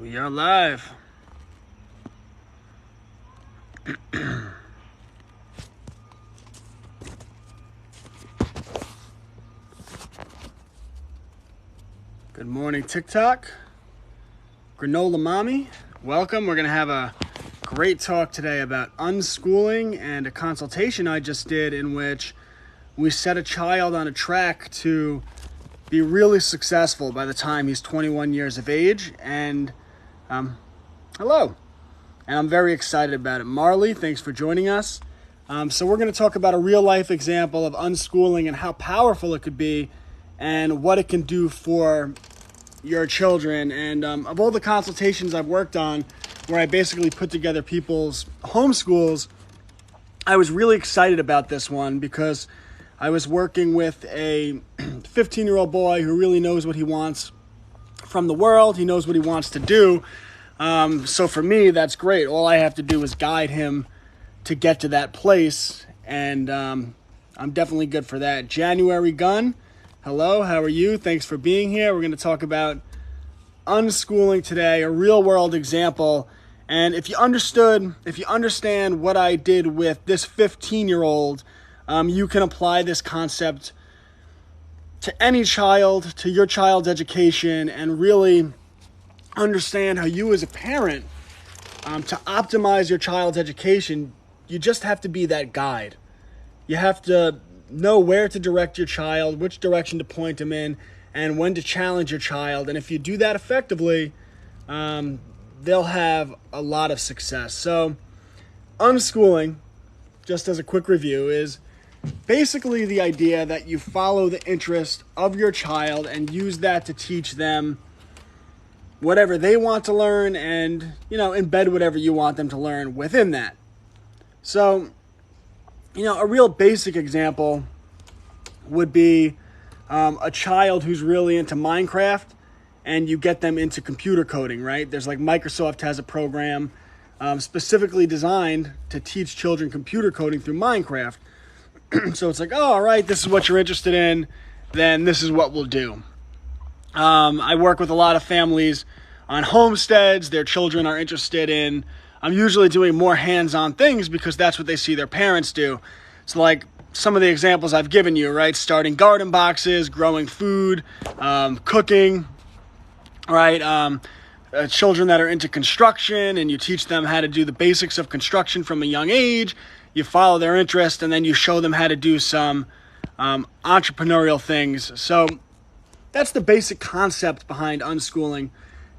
We are live. Good morning, TikTok. Granola Mommy, welcome. We're going to have a great talk today about unschooling and a consultation I just did in which we set a child on a track to be really successful by the time he's 21 years of age. And hello. And I'm very excited about it. Marley, thanks for joining us. So we're going to talk about a real life example of unschooling and how powerful it could be and what it can do for your children. And of all the consultations I've worked on where I basically put together people's homeschools, I was really excited about this one because I was working with a 15-year-old boy who really knows what he wants from the world. He knows what he wants to do. So for me, that's great. All I have to do is guide him to get to that place. And I'm definitely good for that. January Gunn, hello, how are you? Thanks for being here. We're going to talk about unschooling today, a real world example. And if you understand what I did with this 15-year-old, you can apply this concept to any child, to your child's education, and really understand how you as a parent, to optimize your child's education, you just have to be that guide. You have to know where to direct your child, which direction to point them in, and when to challenge your child. And if you do that effectively, they'll have a lot of success. So unschooling, just as a quick review, is basically the idea that you follow the interest of your child and use that to teach them whatever they want to learn and, embed whatever you want them to learn within that. So, a real basic example would be a child who's really into Minecraft and you get them into computer coding, right? There's Microsoft has a program specifically designed to teach children computer coding through Minecraft. So it's all right, this is what you're interested in, then this is what we'll do. I work with a lot of families on homesteads. Their children are interested in, I'm usually doing more hands-on things because that's what they see their parents do. So some of the examples I've given you, right? Starting garden boxes, growing food, cooking, right? Children that are into construction and you teach them how to do the basics of construction from a young age. You follow their interest and then you show them how to do some entrepreneurial things. So that's the basic concept behind unschooling.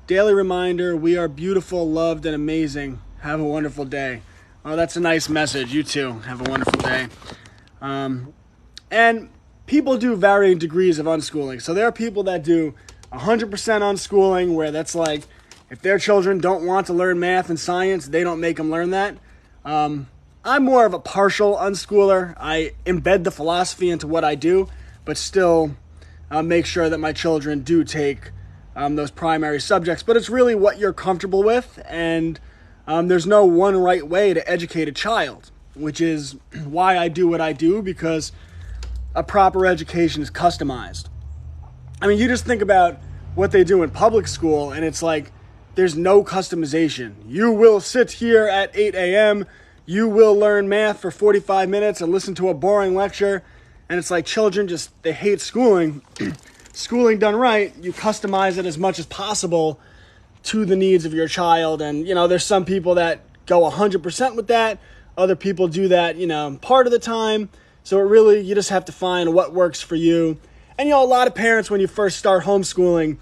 Daily reminder, we are beautiful, loved, and amazing. Have a wonderful day. Oh, that's a nice message. You too. Have a wonderful day. And people do varying degrees of unschooling. So there are people that do 100% unschooling, where that's if their children don't want to learn math and science, they don't make them learn that. I'm more of a partial unschooler. I embed the philosophy into what I do, but still make sure that my children do take those primary subjects. But it's really what you're comfortable with, and there's no one right way to educate a child, which is why I do what I do, because a proper education is customized. I mean, you just think about what they do in public school, and it's there's no customization. You will sit here at 8 a.m., you will learn math for 45 minutes and listen to a boring lecture. And it's children they hate schooling. Schooling done right, you customize it as much as possible to the needs of your child. And, there's some people that go 100% with that. Other people do that, part of the time. So it really, you just have to find what works for you. And, a lot of parents, when you first start homeschooling,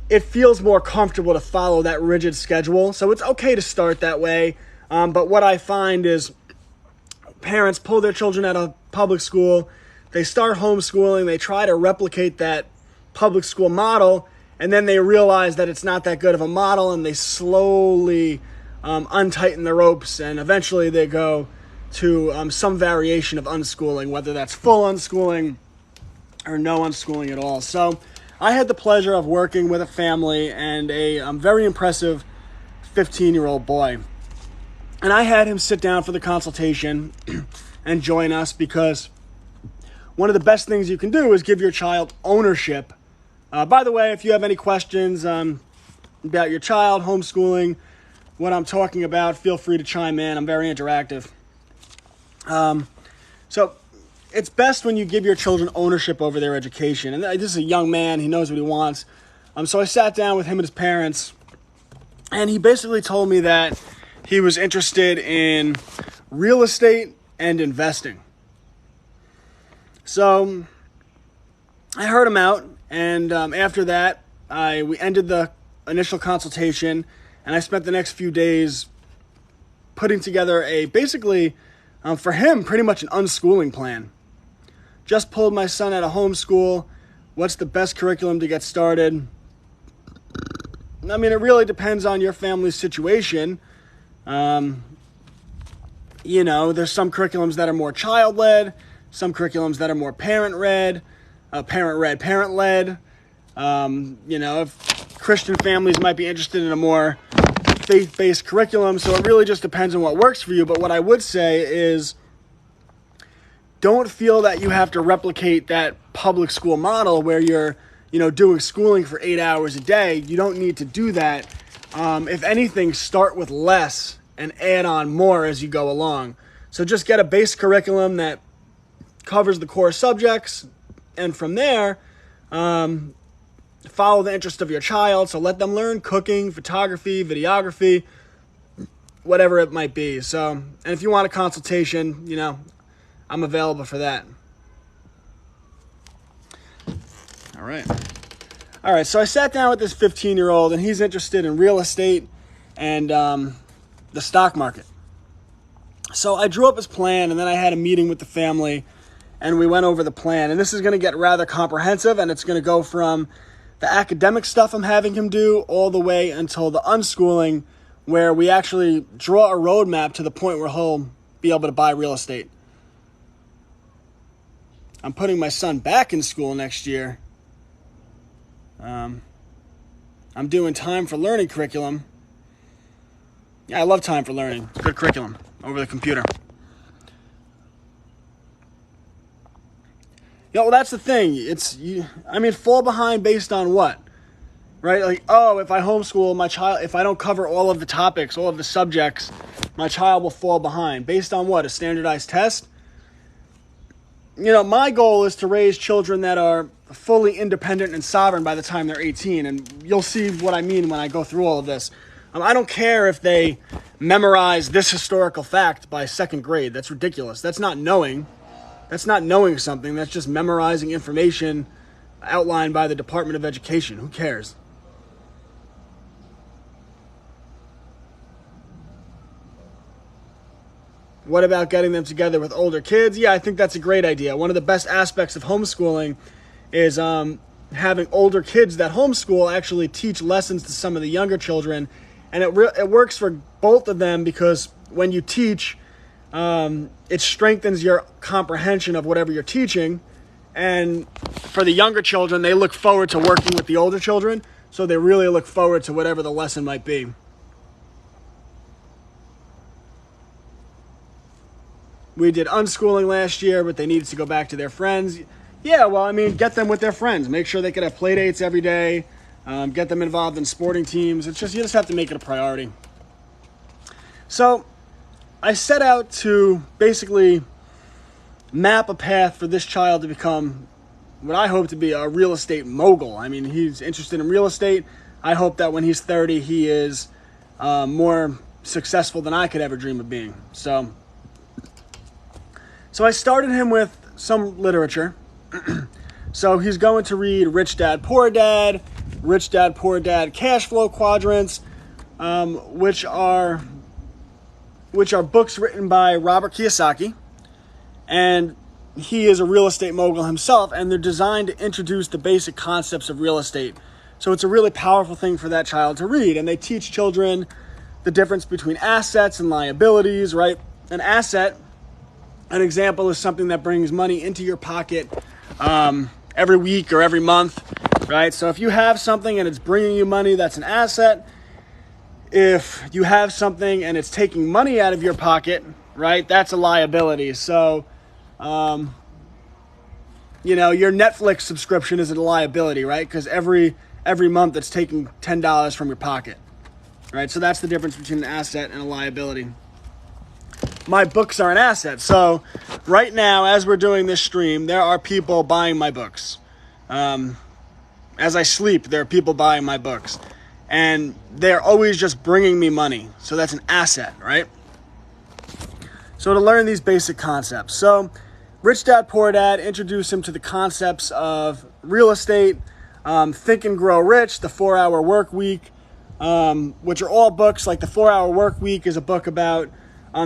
it feels more comfortable to follow that rigid schedule. So it's okay to start that way. But what I find is parents pull their children out of public school, they start homeschooling, they try to replicate that public school model, and then they realize that it's not that good of a model, and they slowly untighten the ropes, and eventually they go to some variation of unschooling, whether that's full unschooling or no unschooling at all. So I had the pleasure of working with a family and a very impressive 15-year-old boy. And I had him sit down for the consultation and join us because one of the best things you can do is give your child ownership. By the way, if you have any questions, about your child, homeschooling, what I'm talking about, feel free to chime in. I'm very interactive. So it's best when you give your children ownership over their education. And this is a young man. He knows what he wants. So I sat down with him and his parents, and he basically told me that he was interested in real estate and investing. So I heard him out, and after that, we ended the initial consultation, and I spent the next few days putting together basically, for him, pretty much an unschooling plan. Just pulled my son out of homeschool. What's the best curriculum to get started? I mean, it really depends on your family's situation. There's some curriculums that are more child-led, some curriculums that are more parent-led. If Christian families might be interested in a more faith-based curriculum, so it really just depends on what works for you. But what I would say is, don't feel that you have to replicate that public school model where you're, doing schooling for 8 hours a day. You don't need to do that. If anything, start with less and add on more as you go along. So just get a base curriculum that covers the core subjects, and from there, follow the interest of your child. So let them learn cooking, photography, videography, whatever it might be. So, and if you want a consultation, I'm available for that. All right, so I sat down with this 15-year-old, and he's interested in real estate and the stock market. So I drew up his plan, and then I had a meeting with the family, and we went over the plan. And this is going to get rather comprehensive, and it's going to go from the academic stuff I'm having him do all the way until the unschooling, where we actually draw a roadmap to the point where he'll be able to buy real estate. I'm putting my son back in school next year. I'm doing time for learning curriculum. Yeah, I love time for learning. It's good curriculum over the computer. Well, that's the thing. Fall behind based on what? Right? Like, if I homeschool my child, if I don't cover all of the topics, all of the subjects, my child will fall behind. Based on what? A standardized test? My goal is to raise children that are fully independent and sovereign by the time they're 18. And you'll see what I mean when I go through all of this. I don't care if they memorize this historical fact by second grade. That's ridiculous. That's not knowing. That's not knowing something. That's just memorizing information outlined by the Department of Education. Who cares? What about getting them together with older kids? Yeah, I think that's a great idea. One of the best aspects of homeschooling is having older kids that homeschool actually teach lessons to some of the younger children. And it works for both of them because when you teach, it strengthens your comprehension of whatever you're teaching. And for the younger children, they look forward to working with the older children. So they really look forward to whatever the lesson might be. We did unschooling last year, but they needed to go back to their friends. Yeah, well, get them with their friends. Make sure they could have play dates every day. Get them involved in sporting teams. You just have to make it a priority. So I set out to basically map a path for this child to become what I hope to be a real estate mogul. He's interested in real estate. I hope that when he's 30, he is more successful than I could ever dream of being. So I started him with some literature. So he's going to read Rich Dad, Poor Dad, Cash Flow Quadrants, which are books written by Robert Kiyosaki. And he is a real estate mogul himself, and they're designed to introduce the basic concepts of real estate. So it's a really powerful thing for that child to read. And they teach children the difference between assets and liabilities, right? An asset, an example, is something that brings money into your pocket every week or every month, right? So if you have something and it's bringing you money, that's an asset. If you have something and it's taking money out of your pocket, right, that's a liability. So, your Netflix subscription is a liability, right? Because every every month that's taking $10 from your pocket, right? So that's the difference between an asset and a liability. My books are an asset. So right now, as we're doing this stream, there are people buying my books. As I sleep, there are people buying my books. And they're always just bringing me money. So that's an asset, right? So to learn these basic concepts. So Rich Dad, Poor Dad, introduce him to the concepts of real estate, Think and Grow Rich, the 4-Hour Work Week, which are all books. Like the 4-Hour Work Week is a book about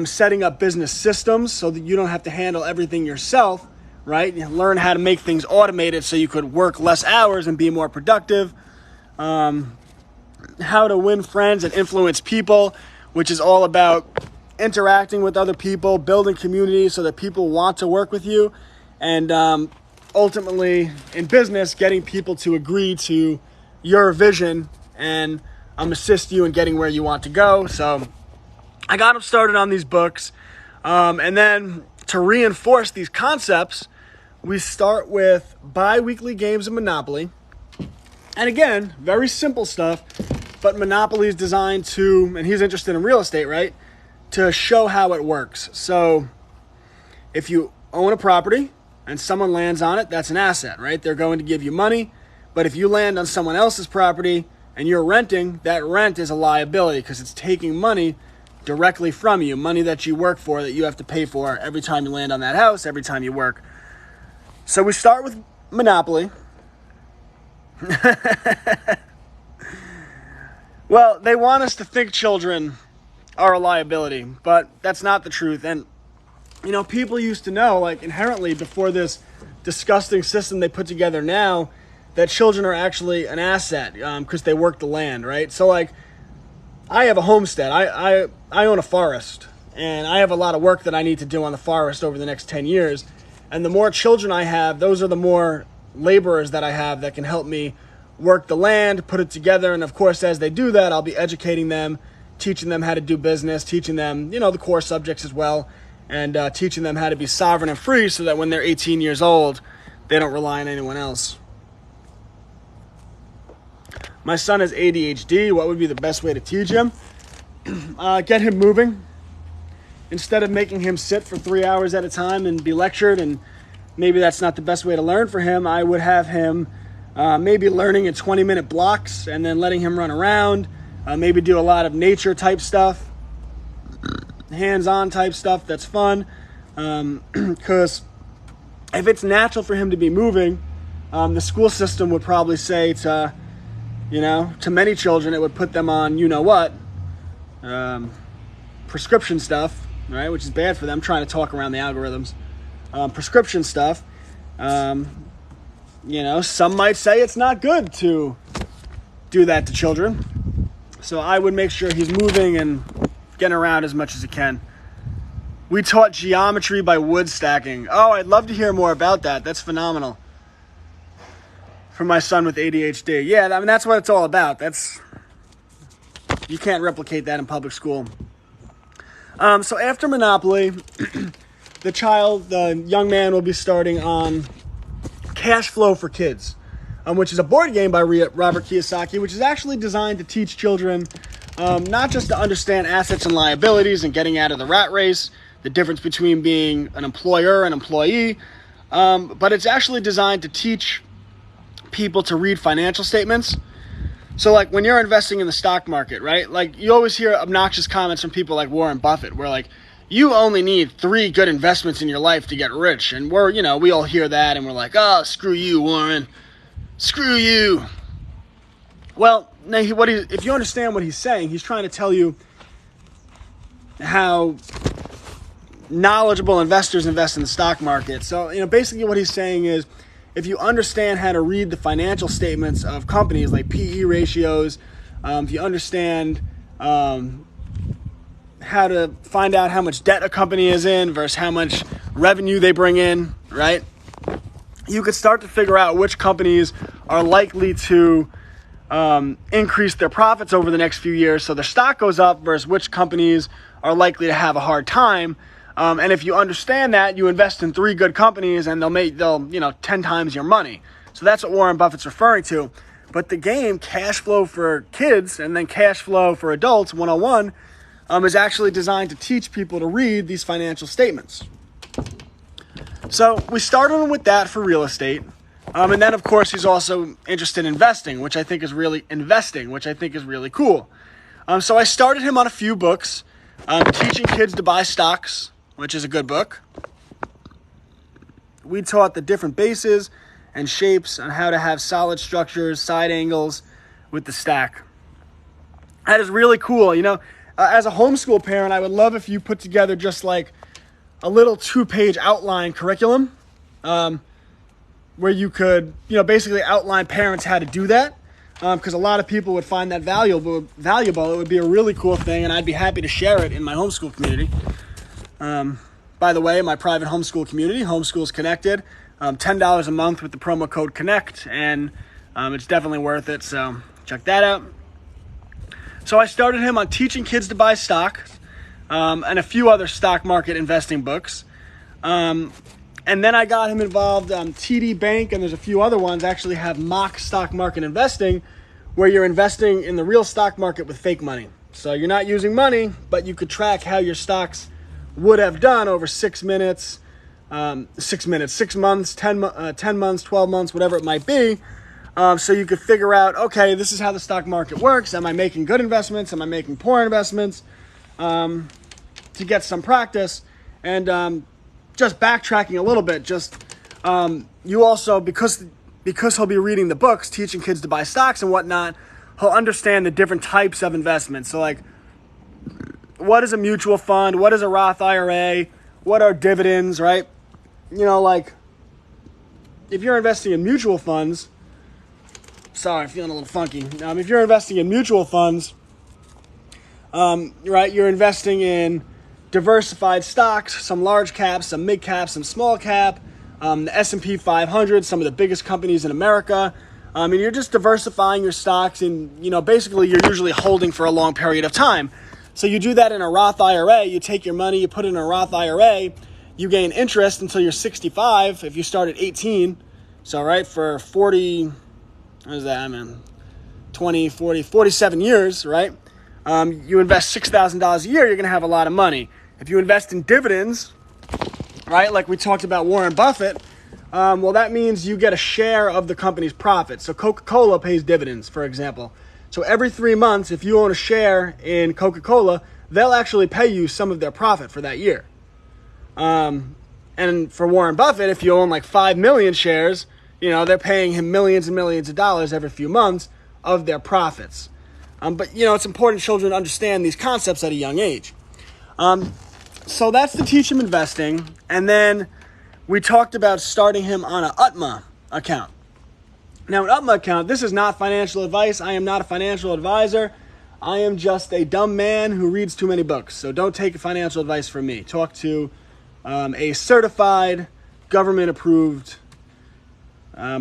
setting up business systems so that you don't have to handle everything yourself, right? You learn how to make things automated so you could work less hours and be more productive. How to win friends and influence people, which is all about interacting with other people, building community so that people want to work with you, and ultimately in business, getting people to agree to your vision and assist you in getting where you want to go. So I got them started on these books, and then to reinforce these concepts, we start with bi-weekly games of Monopoly. And again, very simple stuff, but Monopoly is designed to, and he's interested in real estate, right? To show how it works. So if you own a property and someone lands on it, that's an asset, right? They're going to give you money. But if you land on someone else's property and you're renting, that rent is a liability because it's taking money directly from you, money that you work for that you have to pay for every time you land on that house, every time you work. So we start with Monopoly. Well, they want us to think children are a liability, but that's not the truth. And, people used to know, like inherently before this disgusting system they put together now, that children are actually an asset because they work the land, right? So like, I have a homestead. I own a forest, and I have a lot of work that I need to do on the forest over the next 10 years. And the more children I have, those are the more laborers that I have that can help me work the land, put it together. And of course, as they do that, I'll be educating them, teaching them how to do business, teaching them, the core subjects as well, and teaching them how to be sovereign and free so that when they're 18 years old, they don't rely on anyone else. My son has ADHD. What would be the best way to teach him? Get him moving. Instead of making him sit for 3 hours at a time and be lectured, and maybe that's not the best way to learn for him, I would have him maybe learning in 20-minute blocks and then letting him run around, maybe do a lot of nature type stuff, hands-on type stuff that's fun, because if it's natural for him to be moving, the school system would probably say to many children, it would put them on prescription stuff, right, which is bad for them, trying to talk around the algorithms. Prescription stuff. Some might say it's not good to do that to children. So I would make sure he's moving and getting around as much as he can. We taught geometry by wood stacking. Oh, I'd love to hear more about that. That's phenomenal. For my son with ADHD. Yeah, that's what it's all about. You can't replicate that in public school. So after Monopoly, the young man will be starting on Cash Flow for Kids, which is a board game by Robert Kiyosaki, which is actually designed to teach children not just to understand assets and liabilities and getting out of the rat race, the difference between being an employer and employee, but it's actually designed to teach people to read financial statements. So like when you're investing in the stock market, right? Like you always hear obnoxious comments from people like Warren Buffett, where like, you only need 3 good investments in your life to get rich. And we all hear that and we're like, oh, screw you, Warren. Screw you. Well, now if you understand what he's saying, he's trying to tell you how knowledgeable investors invest in the stock market. So, basically what he's saying is, if you understand how to read the financial statements of companies like PE ratios, if you understand how to find out how much debt a company is in versus how much revenue they bring in, right? You could start to figure out which companies are likely to increase their profits over the next few years so their stock goes up versus which companies are likely to have a hard time. And if you understand that, you invest in 3 good companies and they'll 10 times your money. So that's what Warren Buffett's referring to. But the game Cash Flow for Kids and then Cash Flow for Adults 101 is actually designed to teach people to read these financial statements. So we started him with that for real estate. And then, of course, he's also interested in investing, which I think is really cool. So I started him on a few books, Teaching Kids to Buy Stocks, which is a good book. We taught the different bases and shapes on how to have solid structures, side angles with the stack. That is really cool. As a homeschool parent, I would love if you put together just like a little 2-page outline curriculum where you could, basically outline parents how to do that. Because a lot of people would find that valuable. It would be a really cool thing, and I'd be happy to share it in my homeschool community. By the way, my private homeschool community, Homeschools Connected, $10 a month with the promo code CONNECT, and it's definitely worth it, so check that out. So I started him on Teaching Kids to Buy Stocks, and a few other stock market investing books. And then I got him involved TD Bank, and there's a few other ones actually have mock stock market investing, where you're investing in the real stock market with fake money. So you're not using money, but you could track how your stocks would have done over 6 months, 10 months, 12 months, whatever it might be. So you could figure out, okay, this is how the stock market works. Am I making good investments? Am I making poor investments? To get some practice. And just backtracking a little bit, you also, because he'll be reading the books, Teaching Kids to Buy Stocks and whatnot, he'll understand the different types of investments. So like, what is a mutual fund? What is a Roth IRA? What are dividends, right? Like, if you're investing in mutual funds, sorry, I'm feeling a little funky. If you're investing in mutual funds, right, you're investing in diversified stocks, some large caps, some mid cap, some small cap, the S&P 500, some of the biggest companies in America. And you're just diversifying your stocks, and, basically you're usually holding for a long period of time. So you do that in a Roth IRA. You take your money, you put it in a Roth IRA, you gain interest until you're 65 if you start at 18. So, right, for 40, what is that? 20, 40, 47 years, right? You invest $6,000 a year, you're going to have a lot of money. If you invest in dividends, right, like we talked about Warren Buffett, well, that means you get a share of the company's profits. So Coca-Cola pays dividends, for example. So every 3 months, if you own a share in Coca-Cola, they'll actually pay you some of their profit for that year. And for Warren Buffett, if you own like 5 million shares, they're paying him millions and millions of dollars every few months of their profits. But, it's important children understand these concepts at a young age. So that's to teach him investing. And then we talked about starting him on an UTMA account. Now, an UTMA account, this is not financial advice. I am not a financial advisor. I am just a dumb man who reads too many books. So don't take financial advice from me. Talk to a certified, government-approved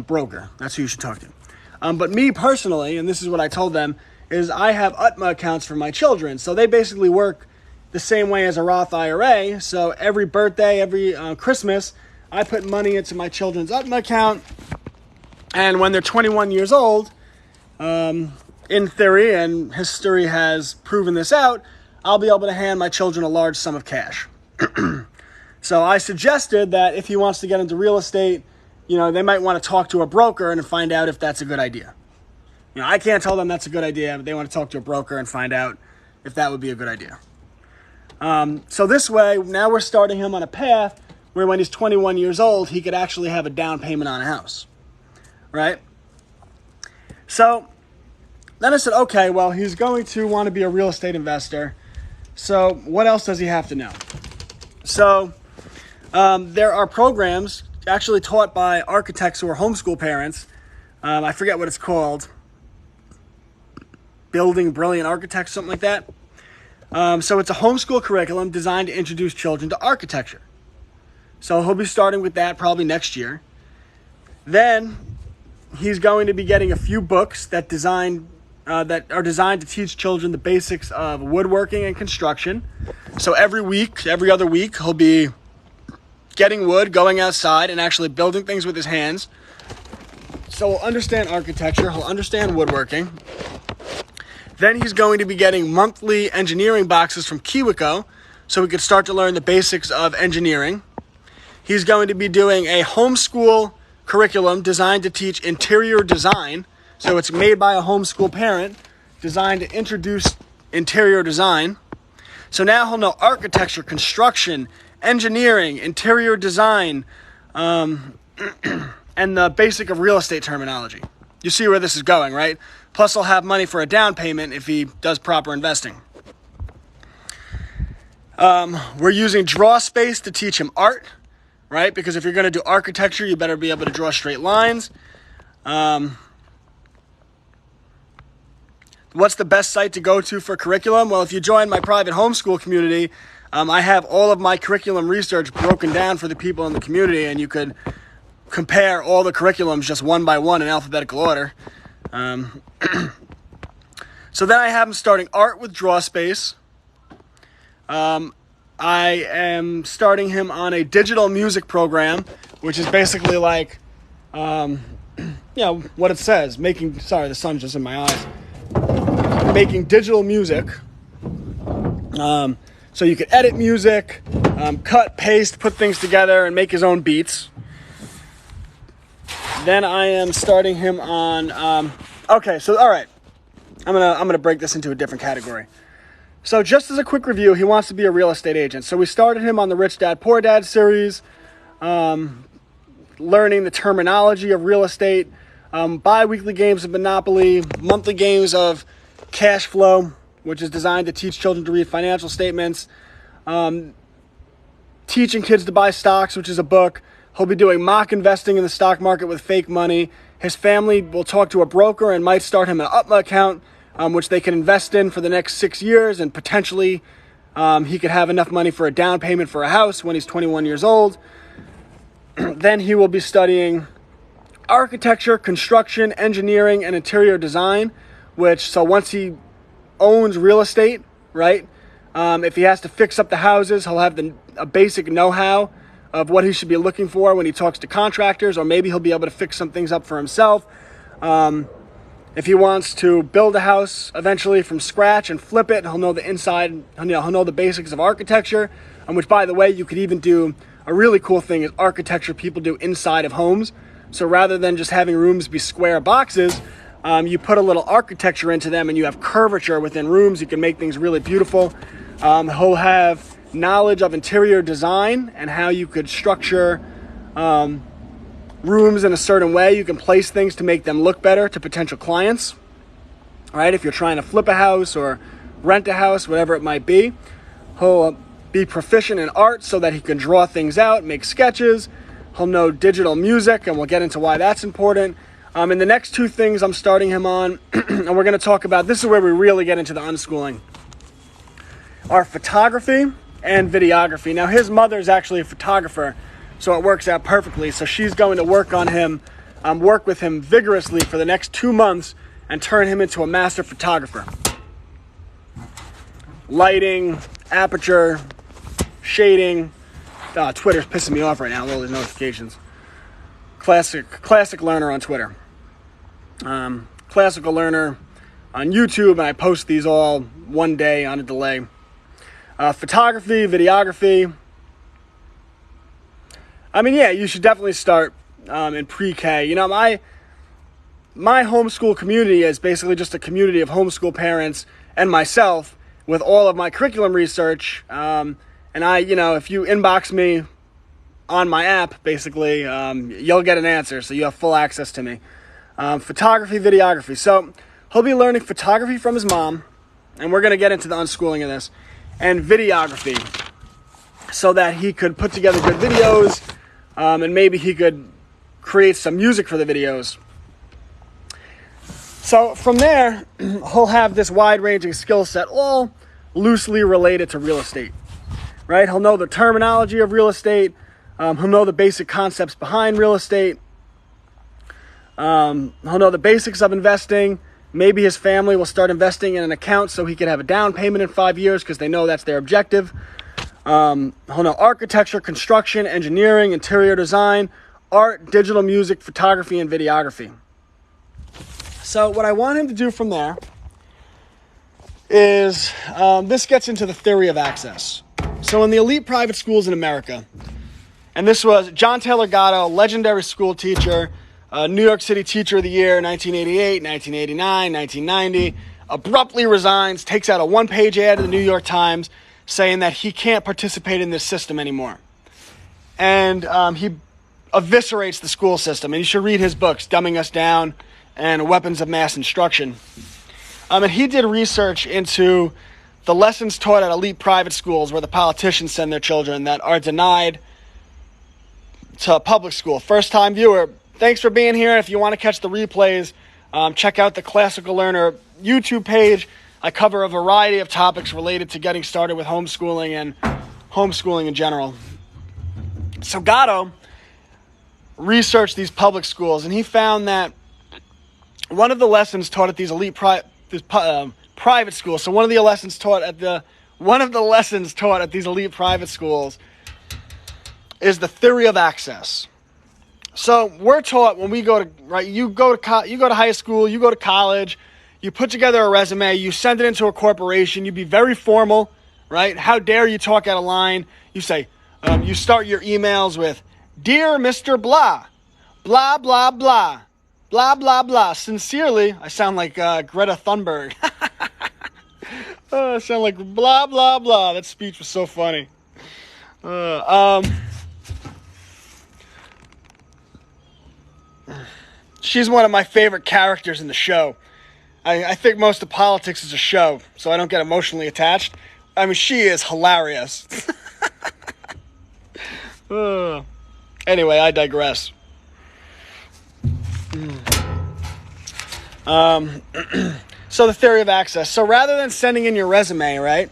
broker. That's who you should talk to. But me personally, and this is what I told them, is I have UTMA accounts for my children. So they basically work the same way as a Roth IRA. So every birthday, every Christmas, I put money into my children's UTMA account. And when they're 21 years old, in theory, and history has proven this out, I'll be able to hand my children a large sum of cash. So I suggested that if he wants to get into real estate, they might want to talk to a broker and find out if that's a good idea. I can't tell them that's a good idea, but they want to talk to a broker and find out if that would be a good idea. So this way, now we're starting him on a path where when he's 21 years old, he could actually have a down payment on a house. Right? So then I said, okay, well, he's going to want to be a real estate investor. So what else does he have to know? So there are programs actually taught by architects who are homeschool parents. I forget what it's called. Building Brilliant Architects, something like that. So it's a homeschool curriculum designed to introduce children to architecture. So he'll be starting with that probably next year. Then he's going to be getting a few books that are designed to teach children the basics of woodworking and construction. So every other week, he'll be getting wood, going outside, and actually building things with his hands. So he'll understand architecture, he'll understand woodworking. Then he's going to be getting monthly engineering boxes from Kiwico, so he could start to learn the basics of engineering. He's going to be doing a homeschool curriculum designed to teach interior design. So it's made by a homeschool parent, designed to introduce interior design. So now he'll know architecture, construction, engineering, interior design, and the basic of real estate terminology. You see where this is going, right? Plus he'll have money for a down payment if he does proper investing. We're using draw space to teach him art, right? Because if you're going to do architecture, you better be able to draw straight lines. What's the best site to go to for curriculum? Well, if you join my private homeschool community, I have all of my curriculum research broken down for the people in the community, and you could compare all the curriculums just one by one in alphabetical order. So then I have him starting art with draw space. I am starting him on a digital music program, which is basically like, what it says, sorry, the sun's just in my eyes, making digital music. So you can edit music, cut, paste, put things together, and make his own beats. Then I am starting him on, all right, I'm gonna break this into a different category. So just as a quick review, he wants to be a real estate agent. So we started him on the Rich Dad, Poor Dad series, learning the terminology of real estate, bi-weekly games of Monopoly, monthly games of Cash Flow, which is designed to teach children to read financial statements, teaching kids to buy stocks, which is a book. He'll be doing mock investing in the stock market with fake money. His family will talk to a broker and might start him an UPMA account, which they can invest in for the next 6 years, and potentially he could have enough money for a down payment for a house when he's 21 years old. Then he will be studying architecture, construction, engineering, and interior design, so once he owns real estate, right, if he has to fix up the houses, he'll have a basic know-how of what he should be looking for when he talks to contractors, or maybe he'll be able to fix some things up for himself. If he wants to build a house eventually from scratch and flip it, he'll know the inside, he'll know the basics of architecture, which, by the way, you could even do a really cool thing is architecture people do inside of homes. So rather than just having rooms be square boxes, you put a little architecture into them and you have curvature within rooms. You can make things really beautiful. He'll have knowledge of interior design and how you could structure rooms in a certain way. You can place things to make them look better to potential clients, right? If you're trying to flip a house or rent a house, whatever it might be. He'll be proficient in art so that he can draw things out, make sketches. He'll know digital music, and we'll get into why that's important. And the next two things I'm starting him on, and we're going to talk about, this is where we really get into the unschooling, are photography and videography. Now, his mother's actually a photographer, so it works out perfectly. So she's going to work with him vigorously for the next 2 months and turn him into a master photographer. Lighting, aperture, shading. Twitter's pissing me off right now with all these notifications. Classic learner on Twitter. Classical learner on YouTube, and I post these all one day on a delay. Photography, videography. You should definitely start in pre-K. My homeschool community is basically just a community of homeschool parents and myself with all of my curriculum research. And if you inbox me on my app, basically, you'll get an answer. So you have full access to me. Photography, videography. So he'll be learning photography from his mom, and we're going to get into the unschooling of this, and videography, so that he could put together good videos, and maybe he could create some music for the videos. So from there, he'll have this wide-ranging skill set, all loosely related to real estate, right? He'll know the terminology of real estate. He'll know the basic concepts behind real estate. He'll know the basics of investing. Maybe his family will start investing in an account so he could have a down payment in 5 years because they know that's their objective. He'll know architecture, construction, engineering, interior design, art, digital music, photography, and videography. So what I want him to do from there is, this gets into the theory of access. So in the elite private schools in America, and this was John Taylor Gatto, legendary school teacher, New York City Teacher of the Year, 1988, 1989, 1990, abruptly resigns, takes out a one-page ad in the New York Times saying that he can't participate in this system anymore. And he eviscerates the school system. And you should read his books, Dumbing Us Down and Weapons of Mass Instruction. And he did research into the lessons taught at elite private schools where the politicians send their children that are denied to public school. First-time viewer, thanks for being here. If you want to catch the replays, check out the Classical Learner YouTube page. I cover a variety of topics related to getting started with homeschooling and homeschooling in general. So Gatto researched these public schools, and he found that one of the lessons taught at these elite private schools. So one of the lessons taught at these elite private schools is the theory of access. So we're taught when we go to, right, you go to high school, you go to college, you put together a resume, you send it into a corporation, you be very formal, right? How dare you talk out of line? You say, you start your emails with, "Dear Mr. Blah, blah, blah, blah, blah, blah, blah. Sincerely," I sound like Greta Thunberg. I sound like blah, blah, blah. That speech was so funny. She's one of my favorite characters in the show. I think most of politics is a show, so I don't get emotionally attached. I mean, she is hilarious. Anyway, I digress. So the theory of access. So rather than sending in your resume, right?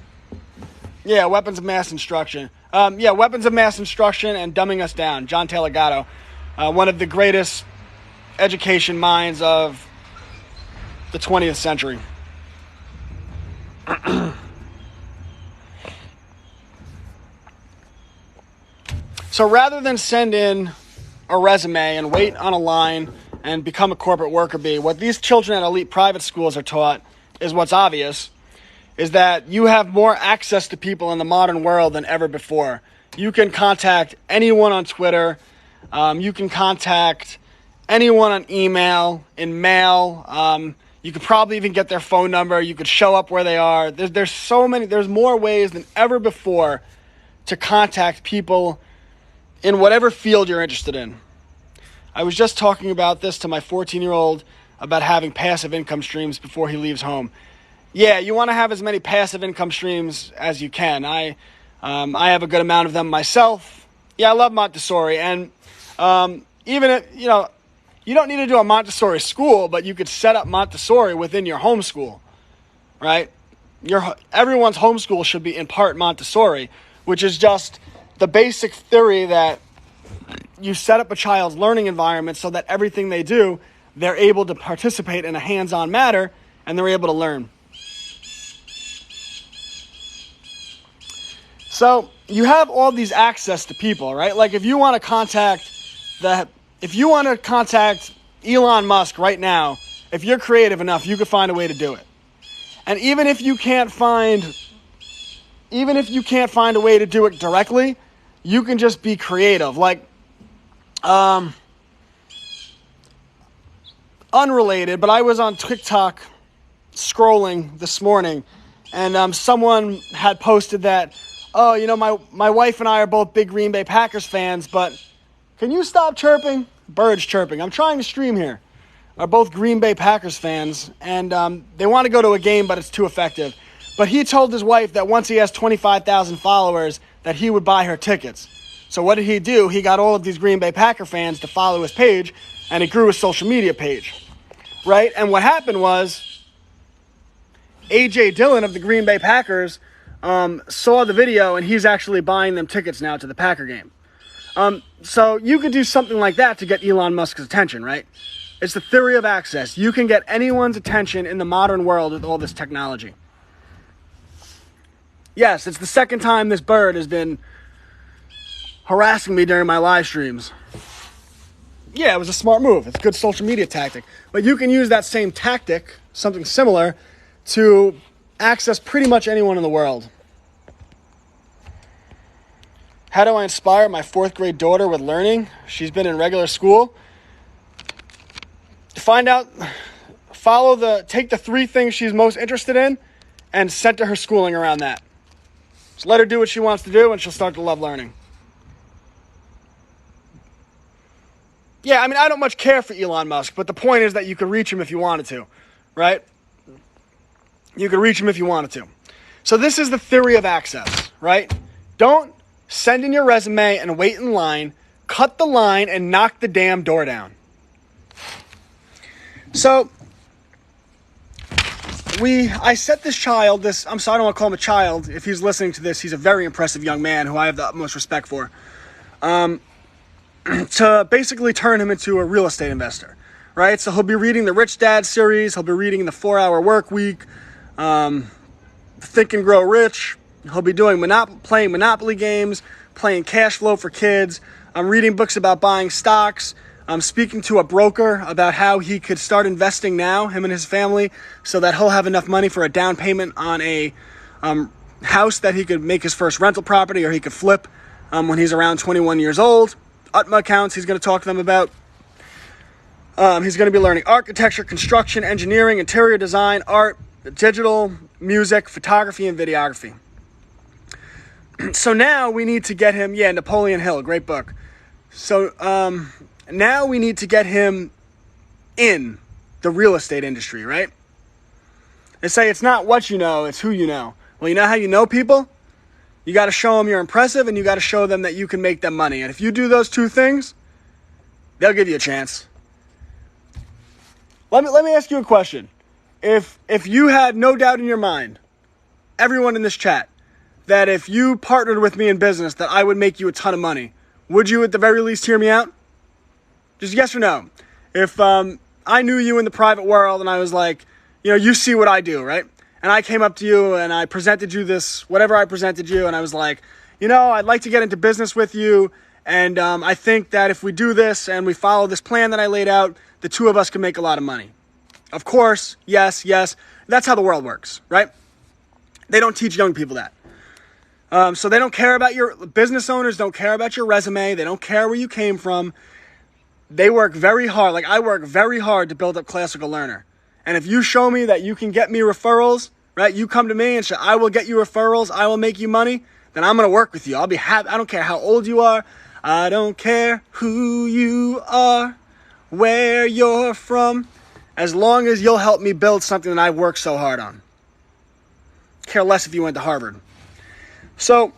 Yeah, Weapons of Mass Instruction. Weapons of Mass Instruction and Dumbing Us Down. John Taylor Gatto, one of the greatest education minds of the 20th century. So rather than send in a resume and wait on a line and become a corporate worker bee, what these children at elite private schools are taught is what's obvious, is that you have more access to people in the modern world than ever before. You can contact anyone on Twitter. You can contact anyone on email, in mail. You could probably even get their phone number. You could show up where they are. There's more ways than ever before to contact people in whatever field you're interested in. I was just talking about this to my 14-year-old about having passive income streams before he leaves home. Yeah, you want to have as many passive income streams as you can. I have a good amount of them myself. Yeah, I love Montessori, and even if, you don't need to do a Montessori school, but you could set up Montessori within your homeschool, right? Everyone's homeschool should be in part Montessori, which is just the basic theory that you set up a child's learning environment so that everything they do, they're able to participate in a hands-on manner, and they're able to learn. So you have all these access to people, right? Like if you want to contact Elon Musk right now, if you're creative enough, you could find a way to do it. And even if you can't find a way to do it directly, you can just be creative. Like, unrelated, but I was on TikTok scrolling this morning, and someone had posted that, my wife and I are both big Green Bay Packers fans, but can you stop chirping? Birds chirping. I'm trying to stream here. Are both Green Bay Packers fans, and they want to go to a game, but it's too effective. But he told his wife that once he has 25,000 followers, that he would buy her tickets. So what did he do? He got all of these Green Bay Packer fans to follow his page, and it grew his social media page, right? And what happened was A.J. Dillon of the Green Bay Packers saw the video, and he's actually buying them tickets now to the Packer game. So you could do something like that to get Elon Musk's attention, right? It's the theory of access. You can get anyone's attention in the modern world with all this technology. Yes, it's the second time this bird has been harassing me during my live streams. yeah, it was a smart move. It's a good social media tactic. But you can use that same tactic, something similar, to access pretty much anyone in the world. How do I inspire my 4th grade daughter with learning? She's been in regular school. Find out, take the 3 things she's most interested in and center her schooling around that. Just let her do what she wants to do and she'll start to love learning. Yeah, I mean, I don't much care for Elon Musk, but the point is that you could reach him if you wanted to, right? You could reach him if you wanted to. So this is the theory of access, right? Don't send in your resume and wait in line. Cut the line and knock the damn door down. So I set this child, I'm sorry, I don't want to call him a child. If he's listening to this, he's a very impressive young man who I have the utmost respect for. To basically turn him into a real estate investor, right? So he'll be reading the Rich Dad series. He'll be reading the 4-Hour Work Week, Think and Grow Rich. He'll be doing playing Monopoly games, playing Cash Flow for Kids. I'm reading books about buying stocks. I'm speaking to a broker about how he could start investing now, him and his family, so that he'll have enough money for a down payment on a house that he could make his first rental property or he could flip when he's around 21 years old. UTMA accounts he's going to talk to them about. He's going to be learning architecture, construction, engineering, interior design, art, digital, music, photography, and videography. So now we need to get him, Napoleon Hill, great book. So now we need to get him in the real estate industry, right? They say it's not what you know, it's who you know. Well, you know how you know people? You got to show them you're impressive, and you got to show them that you can make them money. And if you do those 2 things, they'll give you a chance. Let me ask you a question. If you had no doubt in your mind, everyone in this chat, that if you partnered with me in business, that I would make you a ton of money, would you at the very least hear me out? Just yes or no. If I knew you in the private world and I was like, you see what I do, right? And I came up to you and I presented you this, whatever I presented you, and I was like, I'd like to get into business with you, and I think that if we do this and we follow this plan that I laid out, the 2 of us can make a lot of money. Of course, yes. That's how the world works, right? They don't teach young people that. So they don't care about business owners don't care about your resume. They don't care where you came from. They work very hard. Like I work very hard to build up Classical Learner. And if you show me that you can get me referrals, right? You come to me and say, I will get you referrals. I will make you money. Then I'm going to work with you. I'll be happy. I don't care how old you are. I don't care who you are, where you're from, as long as you'll help me build something that I've worked so hard on. Care less if you went to Harvard. So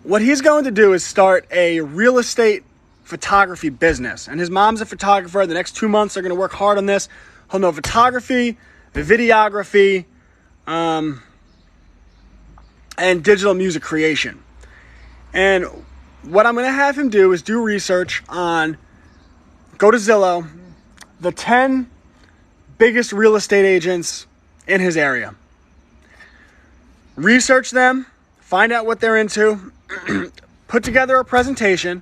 what he's going to do is start a real estate photography business. And his mom's a photographer. The next 2 months, they're going to work hard on this. He'll know photography, videography, and digital music creation. And what I'm going to have him do is do research on, go to Zillow, the 10 biggest real estate agents in his area. Research them, find out what they're into, put together a presentation,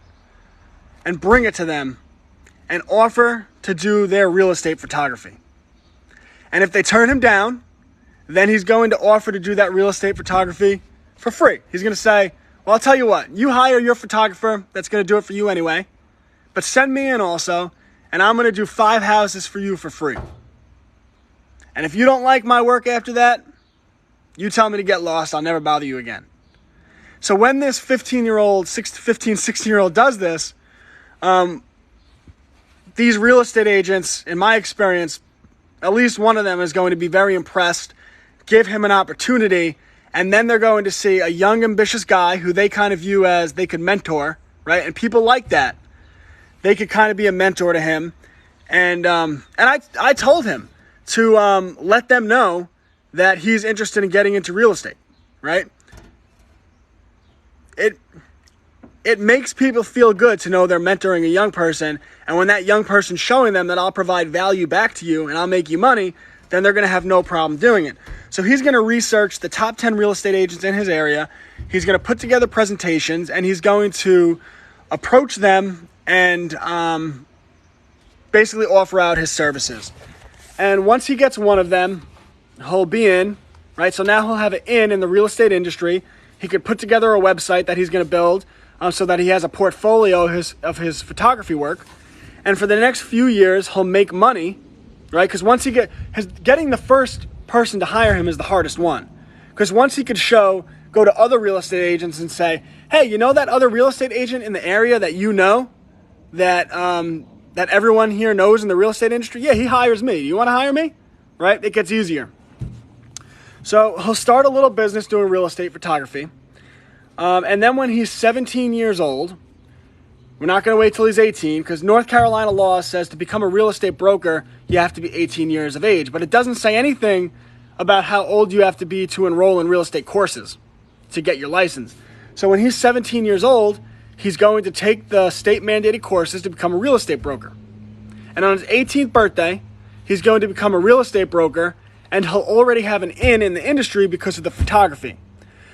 and bring it to them and offer to do their real estate photography. And if they turn him down, then he's going to offer to do that real estate photography for free. He's going to say, well, I'll tell you what, you hire your photographer that's going to do it for you anyway, but send me in also, and I'm going to do 5 houses for you for free. And if you don't like my work after that, you tell me to get lost. I'll never bother you again. So when this 16-year-old does this, these real estate agents, in my experience, at least one of them is going to be very impressed, give him an opportunity, and then they're going to see a young, ambitious guy who they kind of view as they could mentor, right? And people like that. They could kind of be a mentor to him. And I told him to let them know that he's interested in getting into real estate, right? It makes people feel good to know they're mentoring a young person, and when that young person's showing them that I'll provide value back to you and I'll make you money, then they're going to have no problem doing it. So he's going to research the top 10 real estate agents in his area. He's going to put together presentations, and he's going to approach them and basically offer out his services. And once he gets one of them, he'll be in, right? So now he'll have an in the real estate industry. He could put together a website that he's going to build so that he has a portfolio of his photography work. And for the next few years, he'll make money, right? Because once he getting the first person to hire him is the hardest one. Because once he could go to other real estate agents and say, hey, you know that other real estate agent in the area that you know, that everyone here knows in the real estate industry? Yeah, he hires me. Do you want to hire me? Right? It gets easier. So he'll start a little business doing real estate photography. And then when he's 17 years old, we're not going to wait till he's 18, because North Carolina law says to become a real estate broker, you have to be 18 years of age. But it doesn't say anything about how old you have to be to enroll in real estate courses to get your license. So when he's 17 years old, he's going to take the state-mandated courses to become a real estate broker. And on his 18th birthday, he's going to become a real estate broker, and he'll already have an in the industry because of the photography.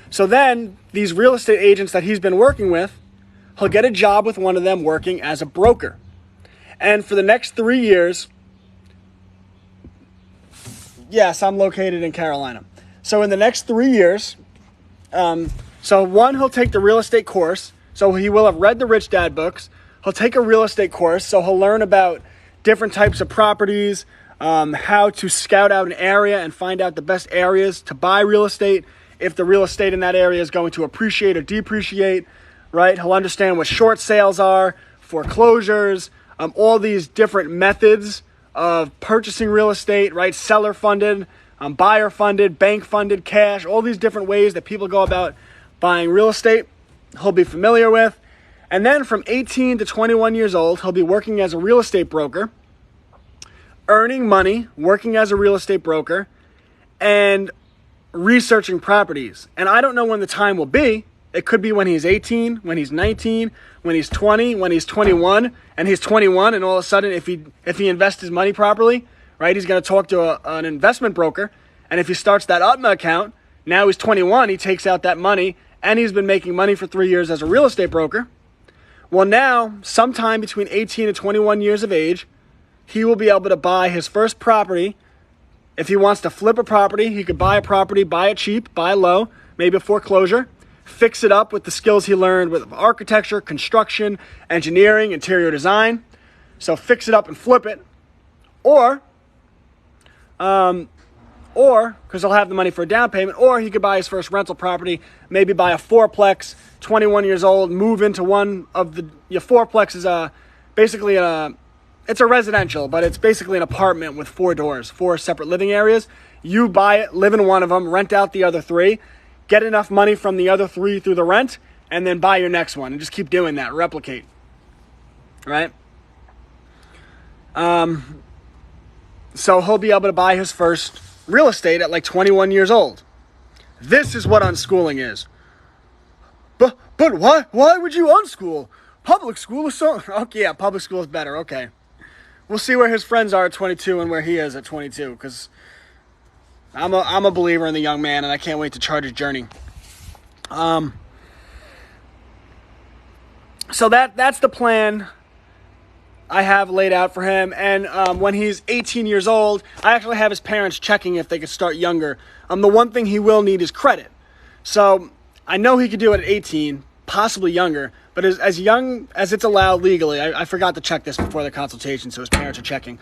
So then, these real estate agents that he's been working with, he'll get a job with one of them working as a broker. And for the next 3 years, yes, I'm located in Carolina. So in the next 3 years, he'll take the real estate course. So he will have read the Rich Dad books. He'll take a real estate course. So he'll learn about different types of properties, how to scout out an area and find out the best areas to buy real estate, if the real estate in that area is going to appreciate or depreciate, right? He'll understand what short sales are, foreclosures, all these different methods of purchasing real estate, right? Seller funded, buyer funded, bank funded, cash, all these different ways that people go about buying real estate, he'll be familiar with. And then from 18 to 21 years old, he'll be working as a real estate broker, earning money, working as a real estate broker, and researching properties. And I don't know when the time will be. It could be when he's 18, when he's 19, when he's 20, when he's 21, and he's 21, and all of a sudden, if he invests his money properly, right, he's going to talk to an investment broker, and if he starts that UTMA account, now he's 21, he takes out that money, and he's been making money for 3 years as a real estate broker. Well, now, sometime between 18 and 21 years of age, he will be able to buy his first property. If he wants to flip a property, he could buy a property, buy it cheap, buy low, maybe a foreclosure, fix it up with the skills he learned with architecture, construction, engineering, interior design. So fix it up and flip it. Or because he'll have the money for a down payment, or he could buy his first rental property, maybe buy a fourplex, 21 years old, move into one of your fourplex is basically it's a residential, but it's basically an apartment with 4 doors, 4 separate living areas. You buy it, live in one of them, rent out the other 3, get enough money from the other 3 through the rent, and then buy your next one, and just keep doing that, replicate, right? So he'll be able to buy his first real estate at like 21 years old. This is what unschooling is. But why would you unschool? Public school is so... Okay, yeah, public school is better, okay. We'll see where his friends are at 22 and where he is at 22, because I'm a believer in the young man, and I can't wait to chart his journey. So that's the plan I have laid out for him. And when he's 18 years old, I actually have his parents checking if they could start younger. The one thing he will need is credit. So I know he could do it at 18, possibly younger, but as young as it's allowed legally, I forgot to check this before the consultation, so his parents are checking.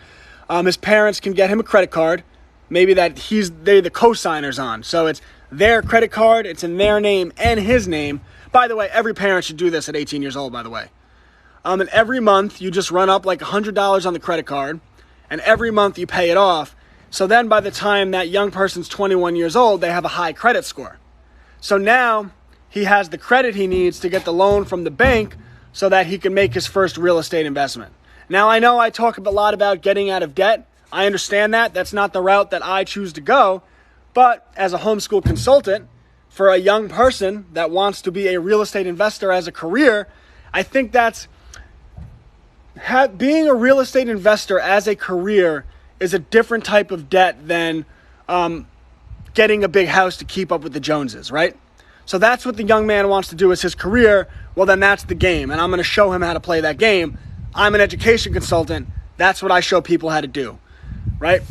His parents can get him a credit card, maybe that they're the co-signers on. So it's their credit card, it's in their name and his name. By the way, every parent should do this at 18 years old, by the way. And every month you just run up like $100 on the credit card, and every month you pay it off. So then by the time that young person's 21 years old, they have a high credit score. So now he has the credit he needs to get the loan from the bank so that he can make his first real estate investment. Now, I know I talk a lot about getting out of debt. I understand that. That's not the route that I choose to go. But as a homeschool consultant, for a young person that wants to be a real estate investor as a career, I think being a real estate investor as a career is a different type of debt than getting a big house to keep up with the Joneses, right? So that's what the young man wants to do as his career. Well, then that's the game, and I'm going to show him how to play that game. I'm an education consultant. That's what I show people how to do, right?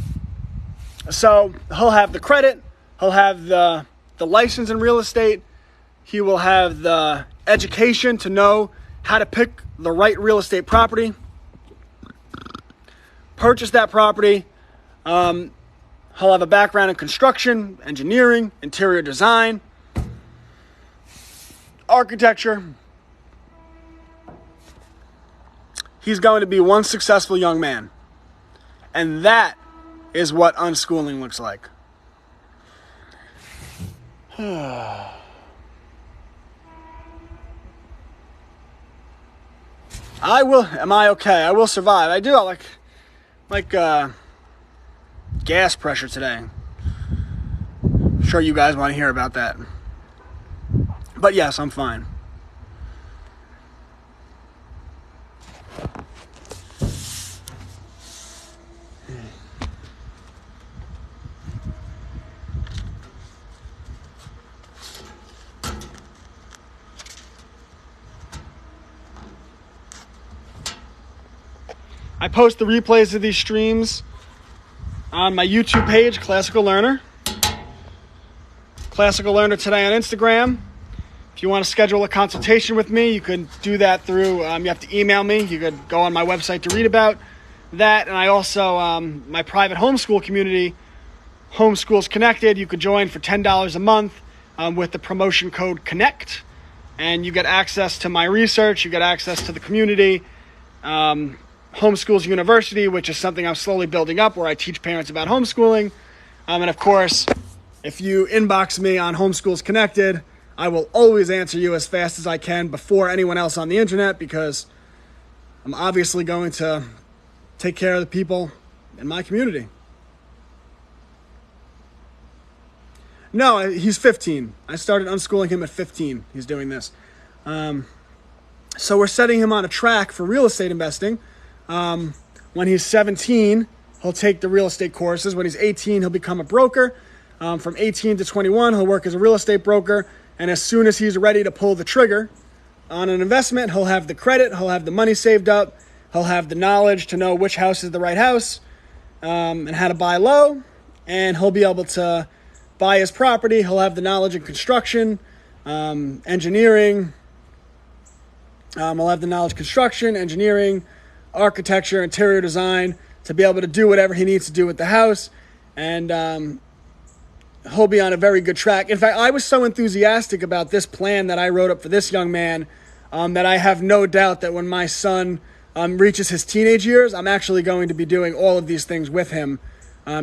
So he'll have the credit. He'll have the license in real estate. He will have the education to know how to pick the right real estate property, purchase that property. He'll have a background in construction, engineering, interior design, architecture. He's going to be one successful young man. And that is what unschooling looks like. Am I okay? I will survive. I do have like gas pressure today. I'm sure you guys want to hear about that. But yes, I'm fine. I post the replays of these streams on my YouTube page, Classical Learner. Classical Learner today on Instagram. If you want to schedule a consultation with me, you can do that through, you have to email me. You could go on my website to read about that. And I also, my private homeschool community, Homeschools Connected, you could join for $10 a month with the promotion code CONNECT. And you get access to my research. You get access to the community. Homeschools University, which is something I'm slowly building up where I teach parents about homeschooling. And of course, if you inbox me on Homeschools Connected, I will always answer you as fast as I can before anyone else on the internet, because I'm obviously going to take care of the people in my community. No, he's 15. I started unschooling him at 15. He's doing this. So we're setting him on a track for real estate investing. When he's 17, he'll take the real estate courses. When he's 18, he'll become a broker. From 18 to 21, he'll work as a real estate broker. And as soon as he's ready to pull the trigger on an investment, he'll have the credit, he'll have the money saved up, he'll have the knowledge to know which house is the right house, and how to buy low, and he'll be able to buy his property. He'll have the knowledge in construction, engineering. He'll have the knowledge construction, engineering, architecture, interior design, to be able to do whatever he needs to do with the house. And he'll be on a very good track. In fact, I was so enthusiastic about this plan that I wrote up for this young man that I have no doubt that when my son reaches his teenage years, I'm actually going to be doing all of these things with him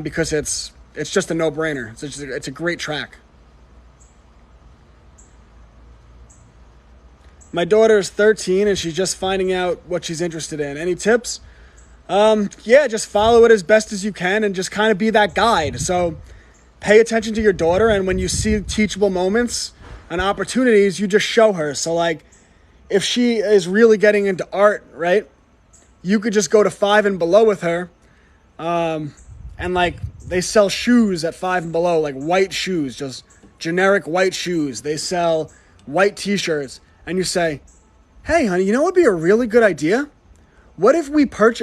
because it's just a no-brainer. It's a great track. My daughter is 13 and she's just finding out what she's interested in. Any tips? Yeah, just follow it as best as you can and just kind of be that guide. So pay attention to your daughter, and when you see teachable moments and opportunities, you just show her. So like, if she is really getting into art, right, you could just go to Five and Below with her, and like, they sell shoes at Five and Below, like white shoes, just generic white shoes. They sell white t-shirts, and you say, hey honey, you know what would be a really good idea? What if we bought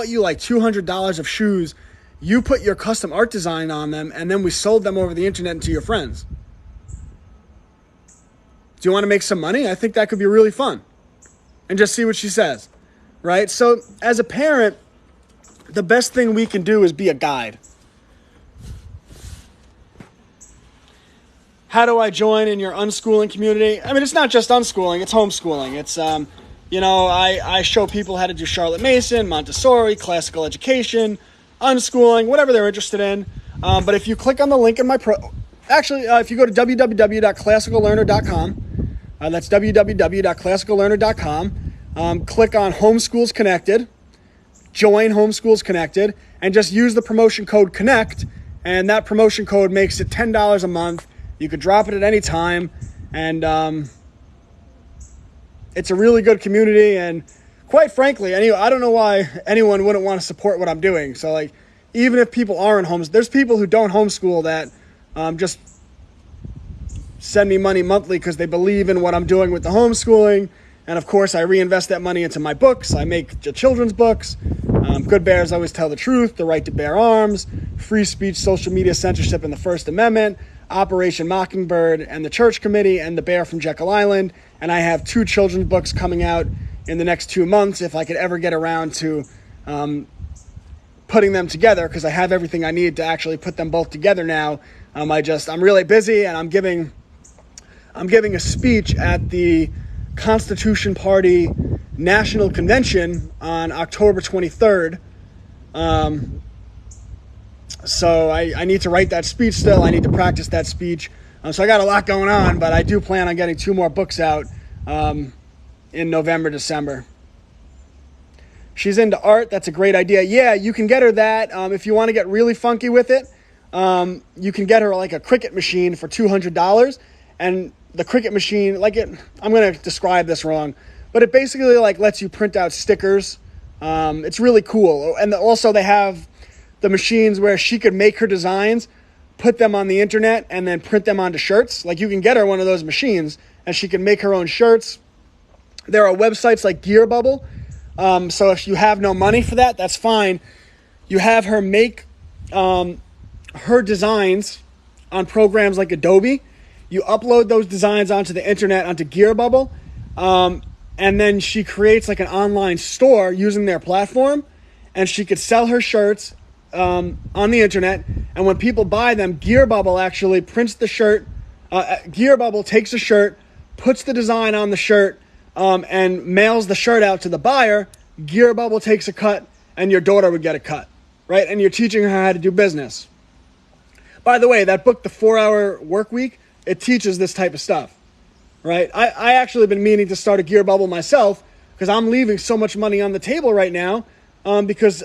you like $200 of shoes, you put your custom art design on them, and then we sold them over the internet and to your friends? Do you want to make some money? I think that could be really fun. And just see what she says, right? So as a parent, the best thing we can do is be a guide. How do I join in your unschooling community? I mean, it's not just unschooling, it's homeschooling. It's, I show people how to do Charlotte Mason, Montessori, classical education, unschooling, whatever they're interested in. But if you click on the link in my if you go to www.classicallearner.com, that's www.classicallearner.com, click on Homeschools Connected, join Homeschools Connected, and just use the promotion code CONNECT, and that promotion code makes it $10 a month. You could drop it at any time, and it's a really good community, and quite frankly, I don't know why anyone wouldn't want to support what I'm doing. So like, even if people aren't there's people who don't homeschool that just send me money monthly because they believe in what I'm doing with the homeschooling. And of course, I reinvest that money into my books. I make children's books. Good Bears Always Tell the Truth, The Right to Bear Arms, Free Speech, Social Media Censorship, and the First Amendment, Operation Mockingbird, and the Church Committee, and The Bear from Jekyll Island. And I have 2 children's books coming out in the next 2 months if I could ever get around to putting them together, because I have everything I need to actually put them both together now. I'm really busy, and I'm giving a speech at the Constitution Party National Convention on October 23rd. So I need to write that speech still. I need to practice that speech. So I got a lot going on, but I do plan on getting 2 more books out in November, December. She's into art. That's a great idea. Yeah, you can get her that. If you want to get really funky with it, you can get her like a Cricut machine for $200. And the Cricut machine, I'm going to describe this wrong, but it basically lets you print out stickers. It's really cool. And also they have the machines where she could make her designs, put them on the internet, and then print them onto shirts. You can get her one of those machines, and she can make her own shirts. There are websites like Gearbubble. So if you have no money for that, that's fine. You have her make her designs on programs like Adobe. You upload those designs onto the internet, onto Gearbubble, and then she creates an online store using their platform, and she could sell her shirts on the internet. And when people buy them, Gearbubble actually prints the shirt. Gearbubble takes a shirt, puts the design on the shirt, and mails the shirt out to the buyer. Gearbubble takes a cut, and your daughter would get a cut, right? And you're teaching her how to do business. By the way, that book, The 4-Hour Work Week, it teaches this type of stuff, right? I actually been meaning to start a Gearbubble myself because I'm leaving so much money on the table right now because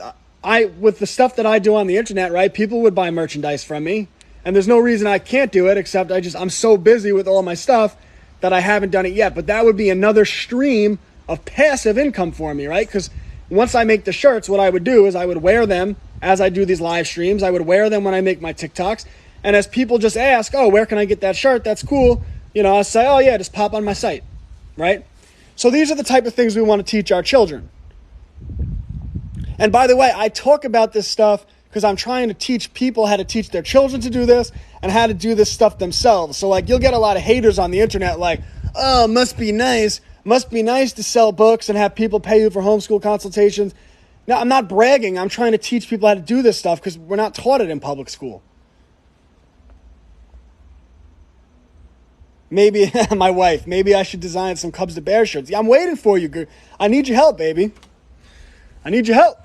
with the stuff that I do on the internet, right, people would buy merchandise from me, and there's no reason I can't do it except I'm so busy with all my stuff that I haven't done it yet. But that would be another stream of passive income for me, right? Because once I make the shirts, what I would do is I would wear them as I do these live streams. I would wear them when I make my TikToks. And as people just ask, oh, where can I get that shirt? That's cool. I'll say, oh, yeah, just pop on my site, right? So these are the type of things we want to teach our children. And by the way, I talk about this stuff because I'm trying to teach people how to teach their children to do this and how to do this stuff themselves. So you'll get a lot of haters on the internet oh, must be nice to sell books and have people pay you for homeschool consultations. Now, I'm not bragging. I'm trying to teach people how to do this stuff because we're not taught it in public school. Maybe, my wife, maybe I should design some Cubs to Bears shirts. Yeah, I'm waiting for you. I need your help, baby. I need your help.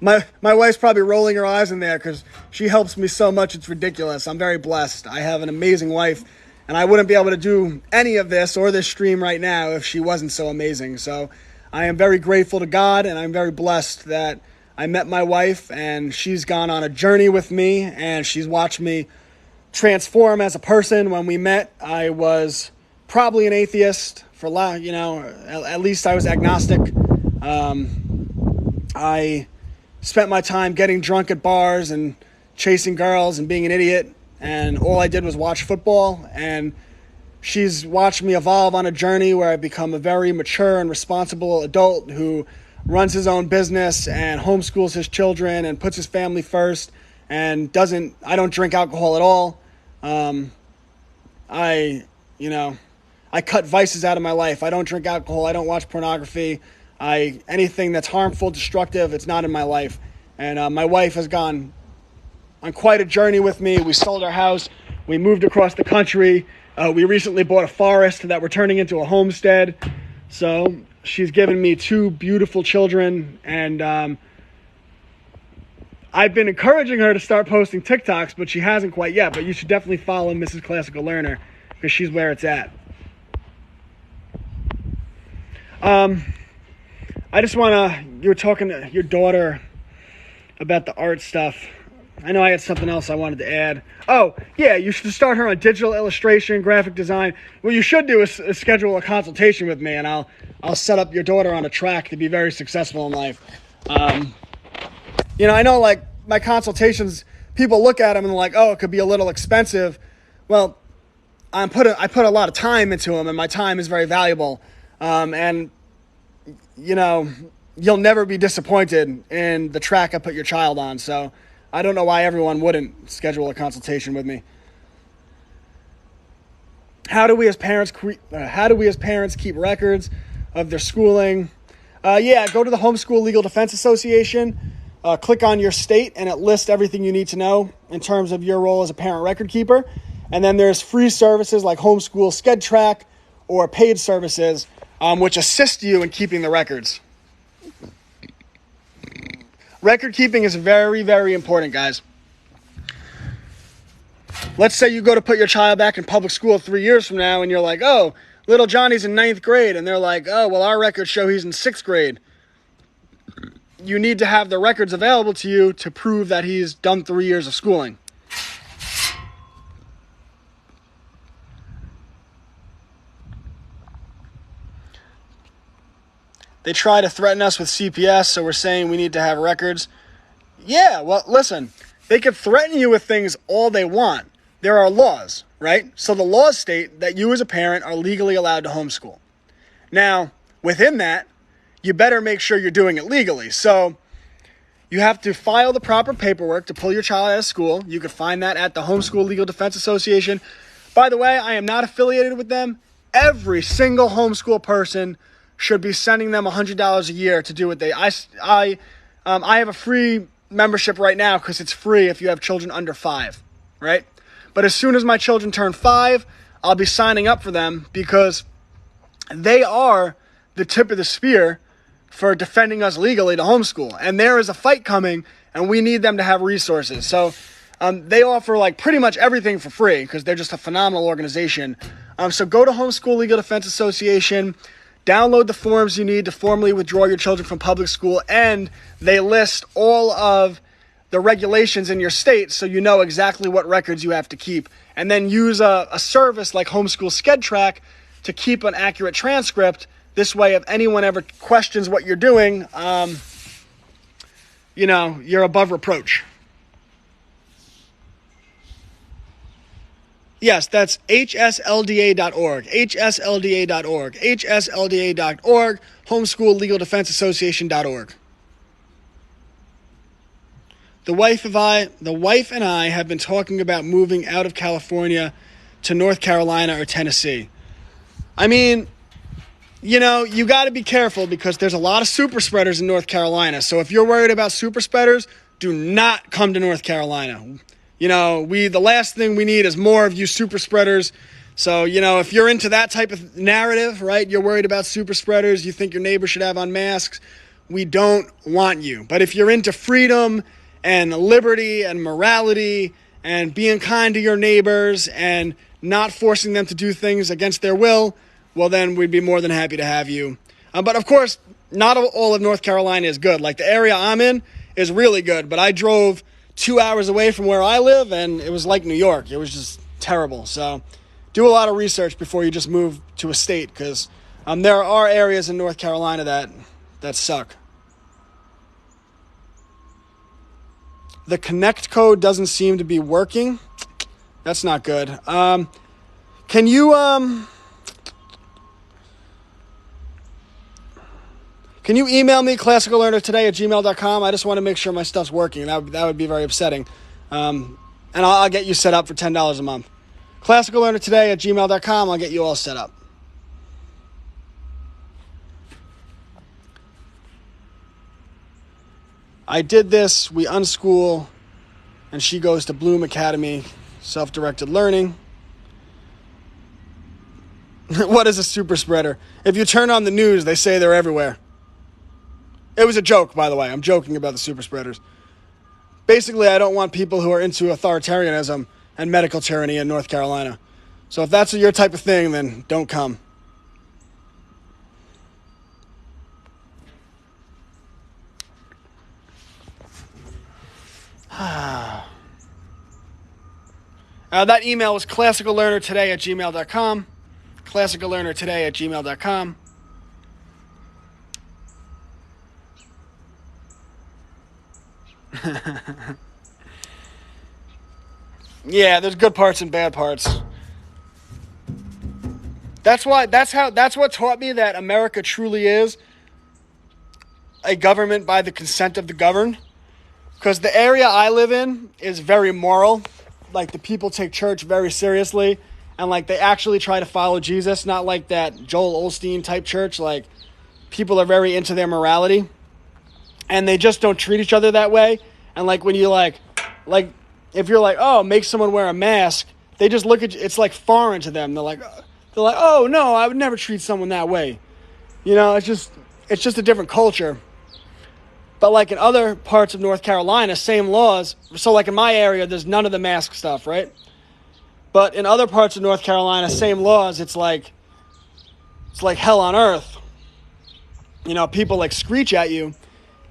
My wife's probably rolling her eyes in there because she helps me so much. It's ridiculous. I'm very blessed. I have an amazing wife, and I wouldn't be able to do any of this or this stream right now if she wasn't so amazing. So I am very grateful to God, and I'm very blessed that I met my wife, and she's gone on a journey with me, and she's watched me transform as a person. When we met, I was probably an atheist at least I was agnostic. I spent my time getting drunk at bars and chasing girls and being an idiot, and all I did was watch football. And she's watched me evolve on a journey where I've become a very mature and responsible adult who runs his own business and homeschools his children and puts his family first and I don't drink alcohol at all. I cut vices out of my life. I don't drink alcohol. I don't watch pornography. Anything that's harmful, destructive, it's not in my life. And my wife has gone on quite a journey with me. We sold our house. We moved across the country. We recently bought a forest that we're turning into a homestead. So she's given me 2 beautiful children, and I've been encouraging her to start posting TikToks, but she hasn't quite yet. But you should definitely follow Mrs. Classical Learner because she's where it's at. I just you were talking to your daughter about the art stuff. I know I had something else I wanted to add. Oh, yeah, you should start her on digital illustration, graphic design. What you should do is schedule a consultation with me, and I'll set up your daughter on a track to be very successful in life. I know my consultations, people look at them and they're like, oh, it could be a little expensive. Well, I put a lot of time into them, and my time is very valuable. And, you know, you'll never be disappointed in the track I put your child on. So I don't know why everyone wouldn't schedule a consultation with me. How do we as parents keep records of their schooling? Go to the Homeschool Legal Defense Association. Click on your state, and it lists everything you need to know in terms of your role as a parent record keeper. And then there's free services like Homeschool Sched Track or paid services, which assist you in keeping the records. Record keeping is very, very important, guys. Let's say you go to put your child back in public school 3 years from now, and you're like, oh, little Johnny's in 9th grade. And they're like, oh, well, our records show he's in 6th grade. You need to have the records available to you to prove that he's done 3 years of schooling. They try to threaten us with CPS, so we're saying we need to have records. Yeah, well, listen, they could threaten you with things all they want. There are laws, right? So the laws state that you as a parent are legally allowed to homeschool. Now, within that, you better make sure you're doing it legally. So you have to file the proper paperwork to pull your child out of school. You can find that at the Homeschool Legal Defense Association. By the way, I am not affiliated with them. Every single homeschool person should be sending them $100 a year to do what they... I have a free membership right now because it's free if you have children under 5, right? But as soon as my children turn 5, I'll be signing up for them because they are the tip of the spear for defending us legally to homeschool. And there is a fight coming, and we need them to have resources. So they offer like pretty much everything for free because they're just a phenomenal organization. So go to Homeschool Legal Defense Association, download the forms you need to formally withdraw your children from public school, and they list all of the regulations in your state so you know exactly what records you have to keep. And then use a service like Homeschool Sched Track to keep an accurate transcript. This way, if anyone ever questions what you're doing, you're above reproach. Yes, that's hslda.org, hslda.org, hslda.org, homeschoollegaldefenseassociation.org. The wife and I have been talking about moving out of California to North Carolina or Tennessee. I mean, you got to be careful because there's a lot of super spreaders in North Carolina. So if you're worried about super spreaders, do not come to North Carolina. The last thing we need is more of you super spreaders. So, if you're into that type of narrative, right, you're worried about super spreaders, you think your neighbor should have on masks, we don't want you. But if you're into freedom and liberty and morality and being kind to your neighbors and not forcing them to do things against their will, well, then we'd be more than happy to have you. But of course, not all of North Carolina is good. Like the area I'm in is really good, but I drove 2 hours away from where I live, and it was like New York. It was just terrible. So do a lot of research before you just move to a state, because there are areas in North Carolina that suck. The connect code doesn't seem to be working. That's not good. Can you email me classicallearnertoday@gmail.com? I just want to make sure my stuff's working. That would be very upsetting. And I'll get you set up for $10 a month. classicallearnertoday@gmail.com. I'll get you all set up. I did this. We unschool, and she goes to Bloom Academy, self-directed learning. What is a super spreader? If you turn on the news, they say they're everywhere. It was a joke, by the way. I'm joking about the super spreaders. Basically, I don't want people who are into authoritarianism and medical tyranny in North Carolina. So if that's your type of thing, then don't come. That email was classicallearnertoday@gmail.com. classicallearnertoday@gmail.com. Yeah, there's good parts and bad parts. That's what taught me that America truly is a government by the consent of the governed. Because the area I live in is very moral. Like, the people take church very seriously. And, like, they actually try to follow Jesus. Not like that Joel Osteen type church. Like, people are very into their morality. And they just don't treat each other that way. And, like, when you, like, if you're like, oh, make someone wear a mask, they just look at you. It's, like, foreign to them. They're like, oh, no, I would never treat someone that way. You know, it's just a different culture. But, like, in other parts of North Carolina, same laws. So, like, in my area, there's none of the mask stuff, right? But in other parts of North Carolina, same laws. It's like hell on earth. You know, people, like, screech at you.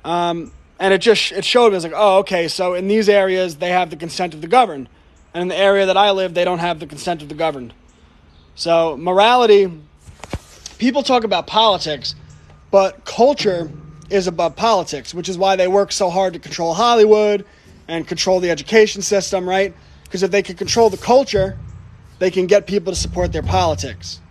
And it showed me, I was like, oh, okay, so in these areas, they have the consent of the governed. And in the area that I live, they don't have the consent of the governed. So, morality, people talk about politics, but culture is above politics, which is why they work so hard to control Hollywood and control the education system, right? Because if they can control the culture, they can get people to support their politics,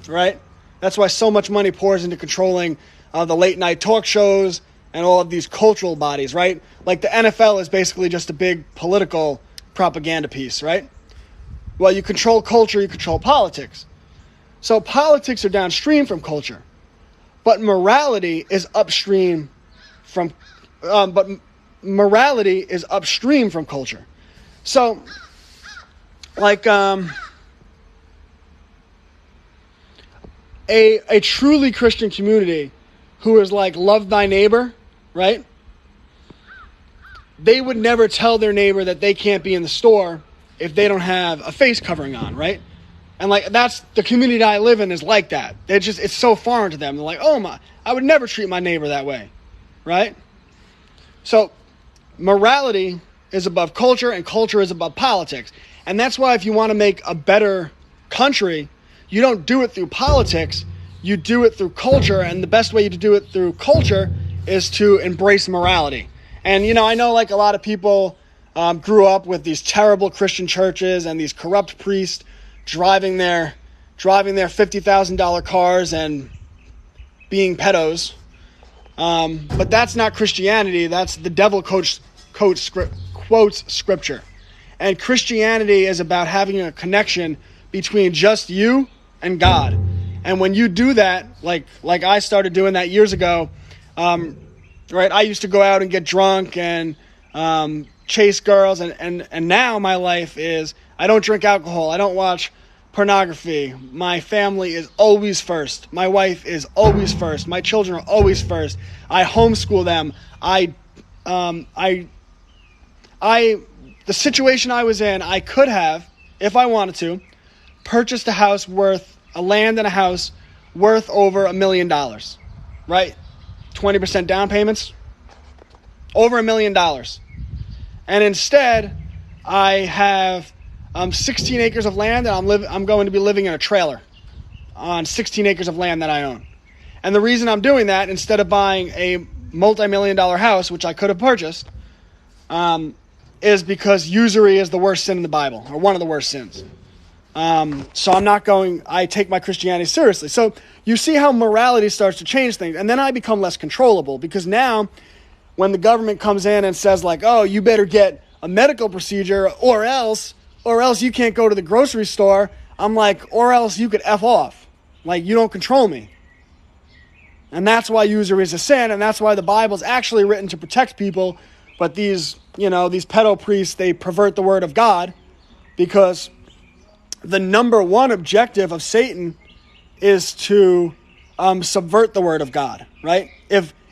right? That's why so much money pours into controlling the late night talk shows and all of these cultural bodies, right? Like, the NFL is basically just a big political propaganda piece, right? Well, you control culture, you control politics. So politics are downstream from culture. But morality is upstream from culture. So, like, a truly Christian community who is like, love thy neighbor, right? They would never tell their neighbor that they can't be in the store if they don't have a face covering on, right? And, like, that's the community I live in is like that. It's so foreign to them. They're like, oh, I would never treat my neighbor that way, right? So morality is above culture, and culture is above politics. And that's why if you want to make a better country, you don't do it through politics, you do it through culture. And the best way to do it through culture is to embrace morality. And, you know, I know, like, a lot of people grew up with these terrible Christian churches and these corrupt priests driving their $50,000 cars and being pedos. But that's not Christianity. That's the devil quotes scripture. And Christianity is about having a connection between just you and God. And when you do that, like I started doing that years ago, right? I used to go out and get drunk and chase girls. And now my life is, I don't drink alcohol. I don't watch pornography. My family is always first. My wife is always first. My children are always first. I homeschool them. The situation I was in, I could have, if I wanted to, purchased a land and a house worth over $1 million, right? 20% down payments, over $1 million. And instead, I have 16 acres of land, and I'm going to be living in a trailer on 16 acres of land that I own. And the reason I'm doing that, instead of buying a multi-million-dollar house, which I could have purchased, is because usury is the worst sin in the Bible, or one of the worst sins. So I take my Christianity seriously. So you see how morality starts to change things. And then I become less controllable, because now when the government comes in and says, like, oh, you better get a medical procedure or else you can't go to the grocery store, I'm like, or else you could F off. Like, you don't control me. And that's why usury is a sin, and that's why the Bible's actually written to protect people. But these pedo priests, they pervert the word of God, because the number one objective of Satan is to subvert the word of God, right?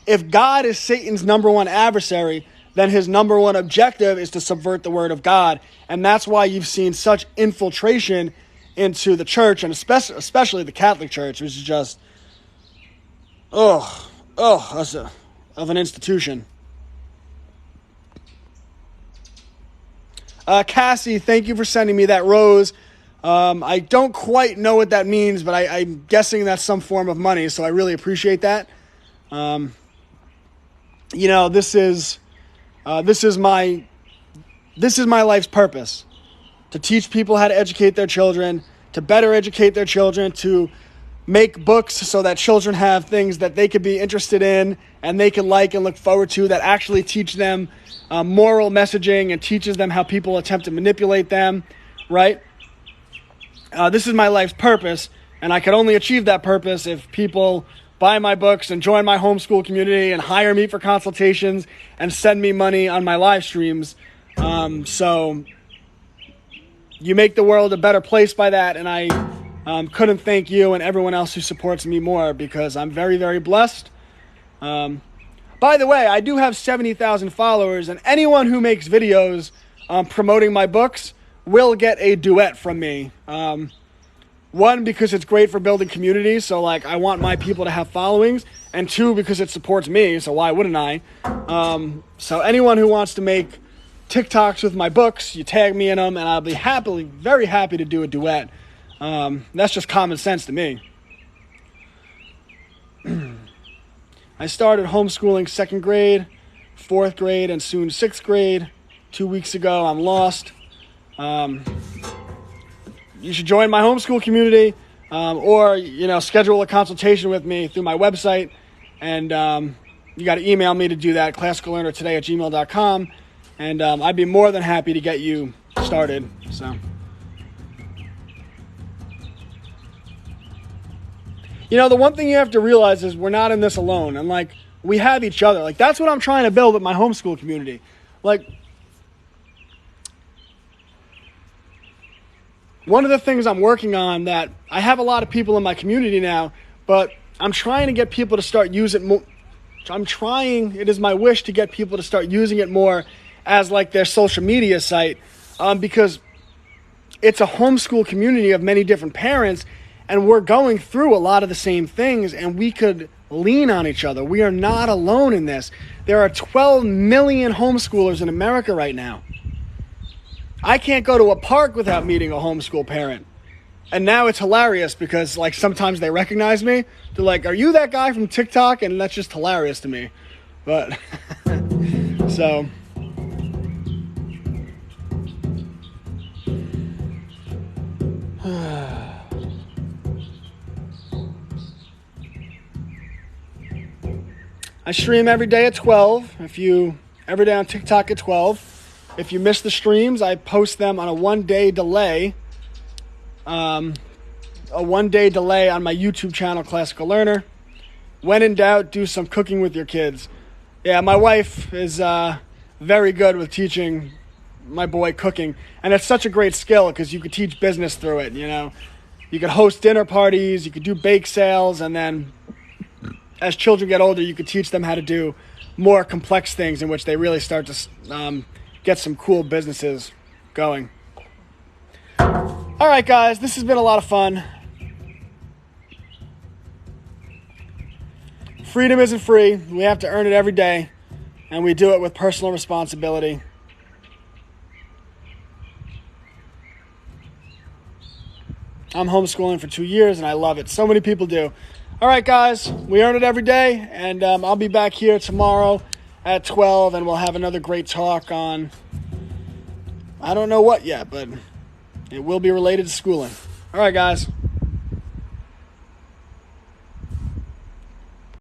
If God is Satan's number one adversary, then his number one objective is to subvert the word of God. And that's why you've seen such infiltration into the church, and especially the Catholic Church, which is just, of an institution. Cassie, thank you for sending me that rose. I don't quite know what that means, but I'm guessing that's some form of money, so I really appreciate that. This is my life's purpose. to teach people how to educate their children, to better educate their children, to make books so that children have things that they could be interested in and they can like and look forward to, that actually teach them moral messaging and teaches them how people attempt to manipulate them, right? This is my life's purpose, and I could only achieve that purpose if people buy my books and join my homeschool community and hire me for consultations and send me money on my live streams. So you make the world a better place by that, and I couldn't thank you and everyone else who supports me more, because I'm very, very blessed. By the way, I do have 70,000 followers, and anyone who makes videos promoting my books will get a duet from me. One, because it's great for building communities, so like I want my people to have followings, and two, because it supports me, so why wouldn't I? So anyone who wants to make TikToks with my books, you tag me in them, and I'll be very happy to do a duet. That's just common sense to me. I started homeschooling 2nd grade, 4th grade, and soon 6th grade. 2 weeks ago, I'm lost. You should join my homeschool community, or, schedule a consultation with me through my website. And you got to email me to do that, classicallearnertoday@gmail.com. And I'd be more than happy to get you started. So, the one thing you have to realize is we're not in this alone. And, we have each other. That's what I'm trying to build with my homeschool community. One of the things I'm working on, that I have a lot of people in my community now, but I'm trying to get people to start using it more. It is my wish to get people to start using it more as their social media site, because it's a homeschool community of many different parents, and we're going through a lot of the same things, and we could lean on each other. We are not alone in this. There are 12 million homeschoolers in America right now. I can't go to a park without meeting a homeschool parent. And now it's hilarious because sometimes they recognize me. They're like, "Are you that guy from TikTok?" And that's just hilarious to me. But so I stream every day at 12. Every day on TikTok at 12. If you miss the streams, I post them on a 1-day delay. A 1-day delay on my YouTube channel, Classical Learner. When in doubt, do some cooking with your kids. Yeah, my wife is very good with teaching my boy cooking. And it's such a great skill because you could teach business through it, You could host dinner parties, you could do bake sales, and then as children get older, you could teach them how to do more complex things in which they really start to get some cool businesses going. All right, guys, this has been a lot of fun. Freedom isn't free. We have to earn it every day, and we do it with personal responsibility. I'm homeschooling for 2 years, and I love it. So many people do. All right, guys, we earn it every day, and I'll be back here tomorrow at 12, and we'll have another great talk on, I don't know what yet, but it will be related to schooling. All right, guys.